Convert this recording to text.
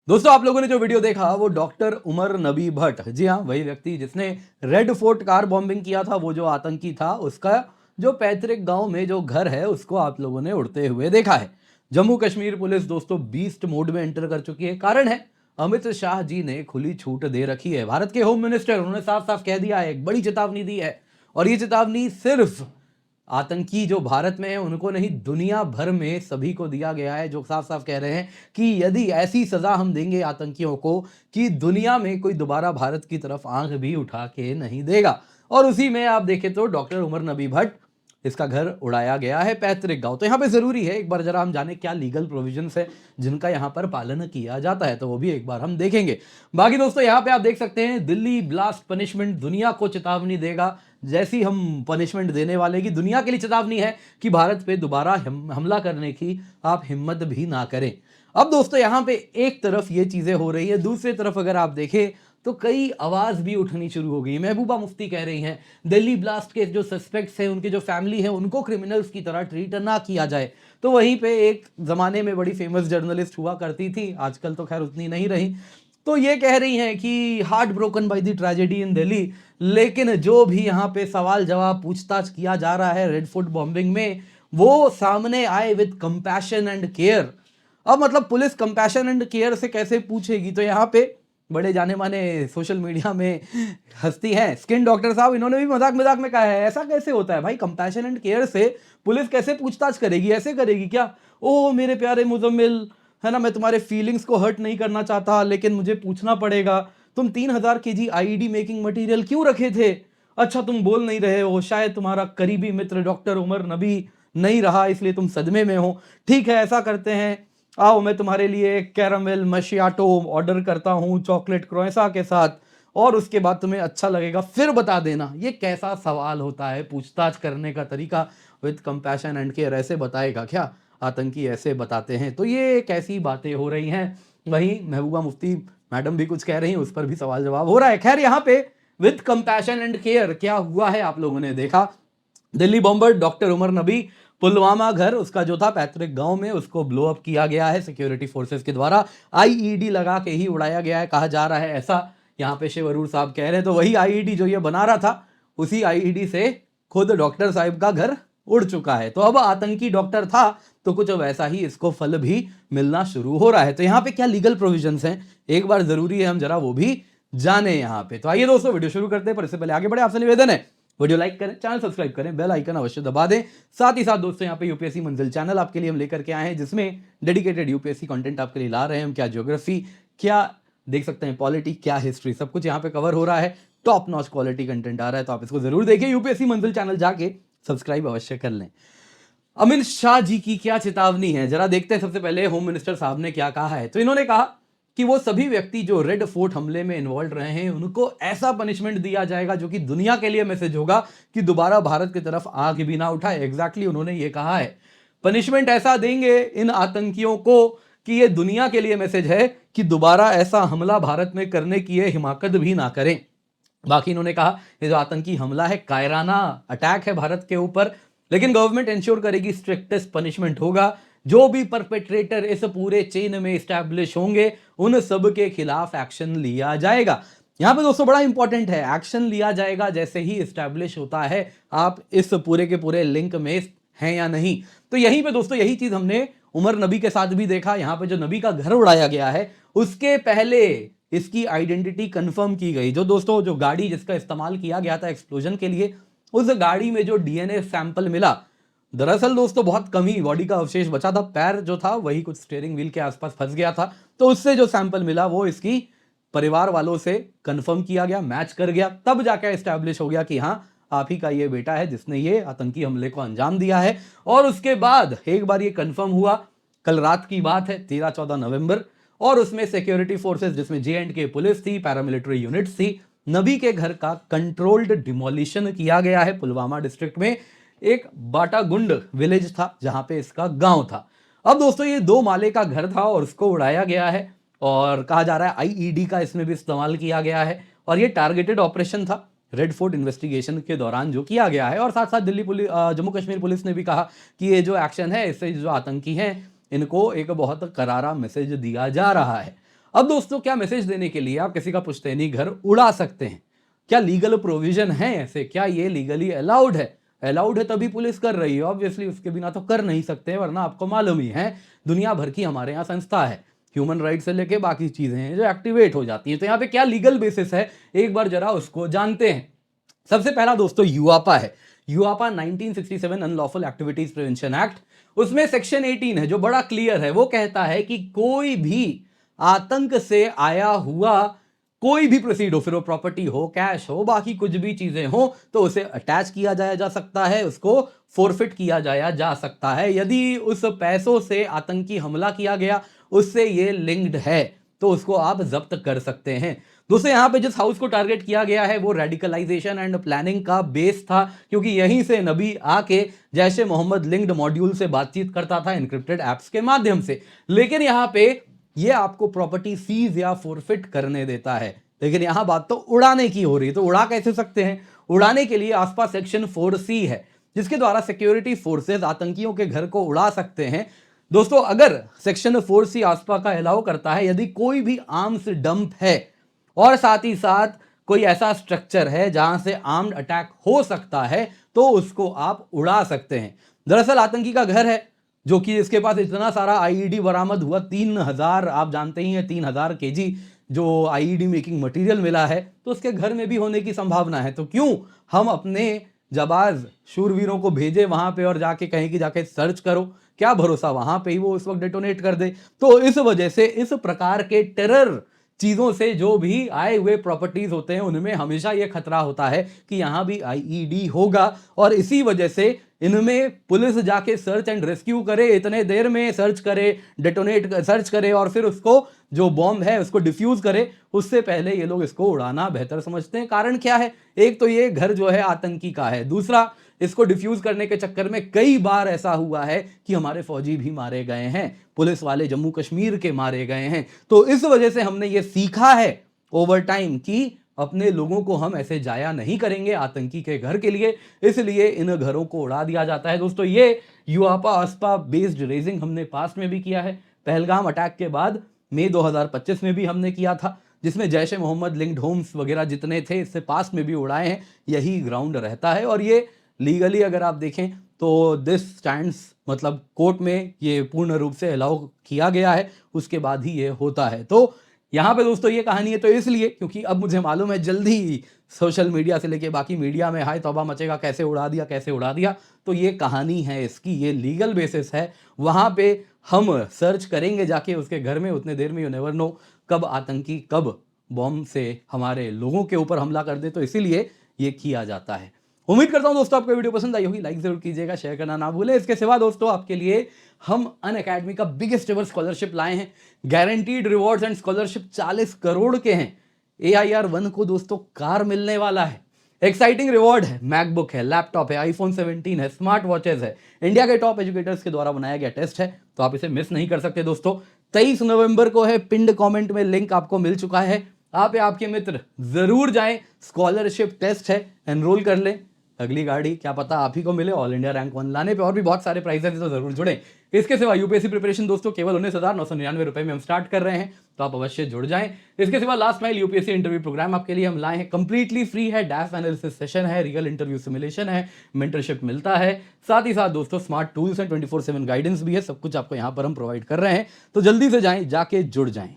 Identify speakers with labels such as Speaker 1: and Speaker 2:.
Speaker 1: दोस्तों आप लोगों ने जो वीडियो देखा वो डॉक्टर उमर नबी भट्ट, जी हाँ वही व्यक्ति जिसने रेड फोर्ट कार बॉम्बिंग किया था, वो जो आतंकी था उसका जो पैतृक गांव में जो घर है उसको आप लोगों ने उड़ते हुए देखा है। जम्मू कश्मीर पुलिस दोस्तों बीस्ट मोड में एंटर कर चुकी है। कारण है अमित शाह जी ने खुली छूट दे रखी है। भारत के होम मिनिस्टर उन्होंने साफ साफ कह दिया है, एक बड़ी चेतावनी दी है। और ये चेतावनी सिर्फ आतंकी जो भारत में है उनको नहीं, दुनिया भर में सभी को दिया गया है, जो साफ साफ कह रहे हैं कि यदि ऐसी सजा हम देंगे आतंकियों को कि दुनिया में कोई दोबारा भारत की तरफ आंख भी उठा के नहीं देगा। और उसी में आप देखें तो डॉक्टर उमर नबी भट्ट, इसका घर उड़ाया गया है, पैतृक गांव। तो यहाँ पे जरूरी है एक बार जरा हम जाने क्या लीगल प्रोविजंस है जिनका यहाँ पर पालन किया जाता है, तो वो भी एक बार हम देखेंगे। बाकी दोस्तों यहाँ पे आप देख सकते हैं दिल्ली ब्लास्ट पनिशमेंट दुनिया को चेतावनी देगा। जैसी हम पनिशमेंट देने वाले की दुनिया के लिए चेतावनी है कि भारत पे दोबारा हमला करने की आप हिम्मत भी ना करें। अब दोस्तों यहाँ पे एक तरफ ये चीजें हो रही है, दूसरी तरफ अगर आप देखें तो कई आवाज भी उठनी शुरू हो गई। महबूबा मुफ्ती कह रही हैं दिल्ली ब्लास्ट के जो सस्पेक्ट्स हैं उनके जो फैमिली है उनको क्रिमिनल्स की तरह ट्रीट ना किया जाए। तो वहीं पे एक जमाने में बड़ी फेमस जर्नलिस्ट हुआ करती थी, आजकल तो खैर उतनी नहीं रही, तो ये कह रही हैं कि heart broken by the tragedy in Delhi. लेकिन जो भी यहाँ पे सवाल जवाब पूछताछ किया जा रहा है रेड फोर्ट बॉम्बिंग में, वो सामने आए विद कंपैशन एंड केयर। अब मतलब पुलिस कंपैशन एंड केयर से कैसे पूछेगी? तो यहाँ पे बड़े जाने माने सोशल मीडिया में हस्ती हैं स्किन डॉक्टर साहब, इन्होंने भी मजाक मजाक में कहा है ऐसा कैसे होता है भाई, कंपैशन एंड केयर से पुलिस कैसे पूछताछ करेगी? ऐसे करेगी क्या? ओ मेरे प्यारे मुजम्मिल, है ना, मैं तुम्हारे फीलिंग्स को हर्ट नहीं करना चाहता लेकिन मुझे पूछना पड़ेगा, तुम 3000 केजी आईईडी मेकिंग मटेरियल क्यों रखे थे? अच्छा तुम बोल नहीं रहे हो, शायद तुम्हारा करीबी मित्र डॉक्टर उमर नबी नहीं रहा इसलिए तुम सदमे में हो। ठीक है ऐसा करते हैं, आओ मैं तुम्हारे लिए कैरामेल मशियाटो ऑर्डर करता हूँ चॉकलेट क्रोएसा के साथ, और उसके बाद तुम्हें अच्छा लगेगा फिर बता देना। ये कैसा सवाल होता है? पूछताछ करने का तरीका विद कंपैशन एंड केयर ऐसे बताएगा क्या? आतंकी ऐसे बताते हैं? तो ये कैसी बातें हो रही हैं। वहीं महबूबा मुफ्ती मैडम भी कुछ कह रही हैं, उस पर भी सवाल जवाब हो रहा है। खैर यहाँ पे विद कंपैशन एंड केयर क्या हुआ है आप लोगों ने देखा। दिल्ली बॉम्बर डॉक्टर उमर नबी, पुलवामा घर उसका जो था पैतृक गांव में, उसको ब्लो अप किया गया है सिक्योरिटी फोर्सेस के द्वारा, आईईडी लगा के ही उड़ाया गया है कहा जा रहा है, ऐसा यहाँ पे शिव अरूर साहब कह रहे हैं। तो वही आईईडी जो ये बना रहा था, उसी आईईडी से खुद डॉक्टर साहब का घर उड़ चुका है। तो अब आतंकी डॉक्टर था तो कुछ वैसा ही इसको फल भी मिलना शुरू हो रहा है। तो यहाँ पे क्या लीगल प्रोविजंस हैं, एक बार जरूरी है हम जरा वो भी जाने यहाँ पे। तो आइए दोस्तों वीडियो शुरू करते हैं, पर इससे पहले आगे बढ़े आपसे निवेदन है वीडियो लाइक करें, चैनल सब्सक्राइब करें, बेल आइकन अवश्य दबा दें। साथ ही साथ दोस्तों यहाँ पे यूपीएससी मंजिल चैनल आपके लिए हम लेकर के आए हैं जिसमें डेडिकेटेड यूपीएससी कंटेंट आपके लिए ला रहे हैं हम। क्या ज्योग्राफी, क्या देख सकते हैं पॉलिटी, क्या हिस्ट्री, सब कुछ यहाँ पे कवर हो रहा है। टॉप नॉच क्वालिटी कंटेंट आ रहा है, तो आप इसको जरूर देखिए। यूपीएससी मंजिल चैनल जाके सब्सक्राइब अवश्य कर लें। अमित शाह जी की क्या चेतावनी है, जरा देखते हैं। सबसे पहले होम मिनिस्टर साहब ने क्या कहा है। तो इन्होंने कहा कि वो सभी व्यक्ति जो रेड फोर्ट हमले में इन्वॉल्व रहे हैं उनको ऐसा पनिशमेंट दिया जाएगा जो कि दुनिया के लिए मैसेज होगा कि दोबारा भारत की तरफ आंख भी ना उठाए। एग्जैक्टली उन्होंने ये कहा है, पनिशमेंट ऐसा देंगे इन आतंकियों को कि ये दुनिया के लिए मैसेज है कि दोबारा ऐसा हमला भारत में करने की ये हिमाकत भी ना करें। बाकी इन्होंने कहा ये जो आतंकी हमला है कायराना अटैक है भारत के ऊपर, लेकिन गवर्नमेंट इंश्योर करेगी स्ट्रिक्टेस्ट पनिशमेंट होगा। जो भी परपेट्रेटर इस पूरे चेन में स्टैब्लिश होंगे उन सब के खिलाफ एक्शन लिया जाएगा। यहां पे दोस्तों बड़ा इंपॉर्टेंट है, एक्शन लिया जाएगा जैसे ही स्टैब्लिश होता है आप इस पूरे के पूरे लिंक में हैं या नहीं। तो यहीं पे दोस्तों यही चीज हमने उमर नबी के साथ भी देखा। यहां पे जो नबी का घर उड़ाया गया है उसके पहले इसकी आइडेंटिटी कंफर्म की गई। जो दोस्तों जो गाड़ी जिसका इस्तेमाल किया गया था एक्सप्लोजन के लिए, उस गाड़ी में जो डीएनए सैंपल मिला, दरअसल दोस्तों बहुत कम ही बॉडी का अवशेष बचा था, पैर जो था वही कुछ स्टीयरिंग व्हील के आसपास फंस गया था। तो उससे जो सैंपल मिला वो इसकी परिवार वालों से कंफर्म किया गया, मैच कर गया, तब जाकर एस्टैब्लिश हो गया कि हाँ आप ही का ये बेटा है जिसने ये आतंकी हमले को अंजाम दिया है। और उसके बाद एक बार ये कंफर्म हुआ, कल रात की बात है 13-14 नवंबर, और उसमें सिक्योरिटी फोर्सेस जिसमें जे&के पुलिस थी, पैरामिलिट्री यूनिट्स थी, नबी के घर का कंट्रोल्ड डिमोलिशन किया गया है। पुलवामा डिस्ट्रिक्ट में एक बाटागुंड विलेज था जहां पे इसका गांव था। अब दोस्तों ये 2 माले का घर था और उसको उड़ाया गया है, और कहा जा रहा है आईईडी का इसमें भी इस्तेमाल किया गया है। और ये टारगेटेड ऑपरेशन था रेड फोर्ट इन्वेस्टिगेशन के दौरान जो किया गया है। और साथ साथ दिल्ली पुलिस, जम्मू कश्मीर पुलिस ने भी कहा कि ये जो एक्शन है इससे जो आतंकी हैं इनको एक बहुत करारा मैसेज दिया जा रहा है। अब दोस्तों, क्या मैसेज देने के लिए आप किसी का पुश्तैनी घर उड़ा सकते हैं? क्या लीगल प्रोविजन है ऐसे? क्या ये लीगली अलाउड है? अलाउड है तभी पुलिस कर रही है, ऑब्वियसली उसके बिना तो कर नहीं सकते, वरना आपको मालूम ही है दुनिया भर की हमारे यहाँ संस्था है, ह्यूमन राइट से लेके बाकी चीजें हैं जो एक्टिवेट हो जाती हैं। तो यहाँ पे क्या लीगल बेसिस है, एक बार जरा उसको जानते हैं। सबसे पहला दोस्तों यूआपा है। यूआपा 1967 अनलॉफुल एक्टिविटीज प्रिवेंशन एक्ट, उसमें सेक्शन 18 है जो बड़ा क्लियर है। वो कहता है कि कोई भी आतंक से आया हुआ कोई भी प्रोसीड हो, फिर वो प्रॉपर्टी हो, कैश हो, बाकी कुछ भी चीजें हो, तो उसे अटैच किया जाया जा सकता है, उसको फोरफिट किया जाया जा सकता है। यदि उस पैसों से आतंकी हमला किया गया, उससे ये लिंक्ड है, तो उसको आप जब्त कर सकते हैं। दूसरे यहां पे जिस हाउस को टारगेट किया गया है वो रेडिकलाइजेशन एंड प्लानिंग का बेस था, क्योंकि यहीं से नबी आके जैश ए मोहम्मद लिंक्ड मॉड्यूल से बातचीत करता था इनक्रिप्टेड एप्स के माध्यम से। लेकिन यहां पे ये आपको प्रॉपर्टी सीज या फोरफिट करने देता है, लेकिन यहां बात तो उड़ाने की हो रही है। तो उड़ा कैसे सकते हैं? उड़ाने के लिए आसपास सेक्शन 4C है, जिसके द्वारा सिक्योरिटी फोर्सेस आतंकियों के घर को उड़ा सकते हैं। दोस्तों, अगर सेक्शन 4C आसपा का अलाउ करता है, यदि कोई भी आर्म्स डंप है और साथ ही साथ कोई ऐसा स्ट्रक्चर है जहां से आर्म्ड अटैक हो सकता है, तो उसको आप उड़ा सकते हैं। दरअसल आतंकी का घर है, जो कि इसके पास इतना सारा आईईडी बरामद हुआ, 3000, आप जानते ही हैं 3000 केजी जो आईईडी मेकिंग मटेरियल मिला है, तो उसके घर में भी होने की संभावना है। तो क्यों हम अपने जाबाज शूरवीरों को भेजे वहां पे और जाके कहें कि जाके सर्च करो? क्या भरोसा वहां पे ही वो उस वक्त डेटोनेट कर दे? तो इस वजह से इस प्रकार के टेरर चीजों से जो भी आए हुए प्रॉपर्टीज होते हैं, उनमें हमेशा यह खतरा होता है कि यहां भी आईईडी होगा, और इसी वजह से इनमें पुलिस जाके सर्च एंड रेस्क्यू करे, इतने देर में सर्च करे, डेटोनेट सर्च करे और फिर उसको जो बॉम्ब है उसको डिफ्यूज करे, उससे पहले ये लोग इसको उड़ाना बेहतर समझते हैं। कारण क्या है? एक तो ये घर जो है आतंकी का है, दूसरा इसको डिफ्यूज करने के चक्कर में कई बार ऐसा हुआ है कि हमारे फौजी भी मारे गए हैं, पुलिस वाले जम्मू कश्मीर के मारे गए हैं। तो इस वजह से हमने ये सीखा है ओवर टाइम कि अपने लोगों को हम ऐसे जाया नहीं करेंगे आतंकी के घर के लिए, इसलिए इन घरों को उड़ा दिया जाता है। दोस्तों, ये यूआपा आसपा बेस्ड रेजिंग हमने पास्ट में भी किया है। पहलगाम अटैक के बाद मई 2025 में भी हमने किया था, जिसमें जैश ए मोहम्मद लिंक्ड होम्स वगैरह जितने थे, इससे पास्ट में भी उड़ाए हैं। यही ग्राउंड रहता है, और ये लीगली अगर आप देखें तो दिस स्टैंड्स, मतलब कोर्ट में ये पूर्ण रूप से अलाउ किया गया है, उसके बाद ही ये होता है। तो यहाँ पे दोस्तों ये कहानी है, तो इसलिए क्योंकि अब मुझे मालूम है जल्दी सोशल मीडिया से लेके बाकी मीडिया में हाय तौबा मचेगा, कैसे उड़ा दिया कैसे उड़ा दिया। तो ये कहानी है इसकी, ये लीगल बेसिस है। वहाँ पे हम सर्च करेंगे जाके उसके घर में, उतने देर में यू नेवर नो कब आतंकी कब बॉम्ब से हमारे लोगों के ऊपर हमला कर दे, तो इसीलिए ये किया जाता है। उम्मीद करता हूं दोस्तों आपको वीडियो पसंद आई होगी, लाइक जरूर कीजिएगा, शेयर करना ना भूलें। इसके सिवा दोस्तों आपके लिए हम अनअकैडमी का बिगेस्ट एवर स्कॉलरशिप लाए हैं। Guaranteed rewards and scholarship 40 crore के हैं। AIR-1 को दोस्तों कार मिलने वाला है, एक्साइटिंग रिवॉर्ड है, मैकबुक है, लैपटॉप है, आईफोन 17 है, स्मार्ट वॉचेज है, इंडिया के टॉप एजुकेटर्स के द्वारा बनाया गया टेस्ट है, तो आप इसे मिस नहीं कर सकते दोस्तों। 23 नवंबर को है, पिंड कमेंट में लिंक आपको मिल चुका है, आप या आपके मित्र जरूर जाएं, स्कॉलरशिप टेस्ट है, एनरोल कर लें। अगली गाड़ी क्या पता आप ही को मिले ऑल इंडिया रैंक 1 लाने पे, और भी बहुत सारे प्राइजेस हैं, तो जरूर जुड़े। इसके सिवा यूपीएससी प्रिपरेशन दोस्तों केवल 19,999 रुपए में हम स्टार्ट कर रहे हैं, तो आप अवश्य जुड़ जाएं। इसके सिवा last mile UPSC interview program आपके लिए हम लाए हैं, कंप्लीटली फ्री है, डैश एनालिसिस सेशन है, रियल इंटरव्यू सिमुलेशन है, मेंटरशिप मिलता है, साथ ही साथ दोस्तों स्मार्ट टूल्स एंड 24/7 गाइडेंस भी है। सब कुछ आपको यहाँ पर हम प्रोवाइड कर रहे हैं, तो जल्दी से जाएं, जाके जुड़ जाएं।